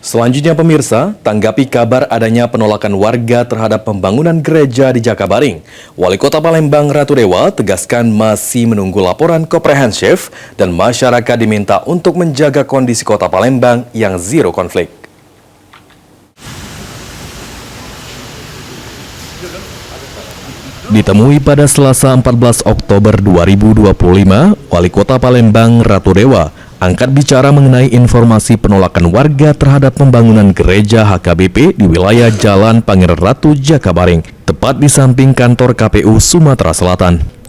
Selanjutnya pemirsa, tanggapi kabar adanya penolakan warga terhadap pembangunan gereja di Jakabaring. Wali Kota Palembang Ratu Dewa tegaskan masih menunggu laporan komprehensif dan masyarakat diminta untuk menjaga kondisi Kota Palembang yang zero konflik. Ditemui pada Selasa 14 Oktober 2025, Wali Kota Palembang Ratu Dewa angkat bicara mengenai informasi penolakan warga terhadap pembangunan gereja HKBP di wilayah Jalan Pangeran Ratu, Jakabaring, tepat di samping kantor KPU Sumatera Selatan.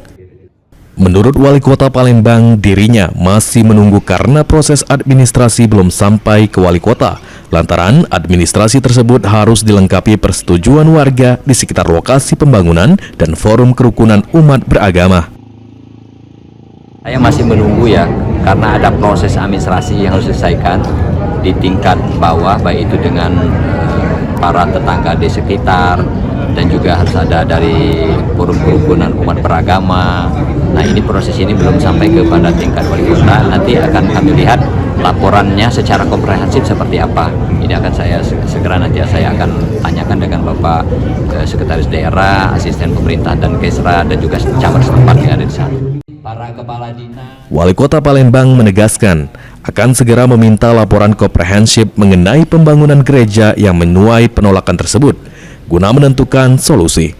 Menurut Wali Kota Palembang, dirinya masih menunggu karena proses administrasi belum sampai ke Wali Kota. Lantaran administrasi tersebut harus dilengkapi persetujuan warga di sekitar lokasi pembangunan dan forum kerukunan umat beragama. Saya masih menunggu ya, karena ada proses administrasi yang harus diselesaikan di tingkat bawah, baik itu dengan para tetangga di sekitar, dan juga harus ada dari forum kerukunan umat beragama. Nah, ini proses ini belum sampai kepada tingkat wali kota. Nanti akan kami lihat laporannya secara komprehensif seperti apa. Ini akan saya segera nanti saya akan tanyakan dengan Bapak Sekretaris Daerah, Asisten Pemerintah dan Kesra, dan juga camat setempat yang ada di sana. Para kepala dinas. Wali Kota Palembang menegaskan akan segera meminta laporan komprehensif mengenai pembangunan gereja yang menuai penolakan tersebut guna menentukan solusi.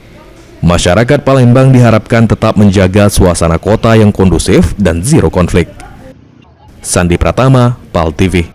Masyarakat Palembang diharapkan tetap menjaga suasana kota yang kondusif dan zero konflik. Sandi Pratama, PAL TV.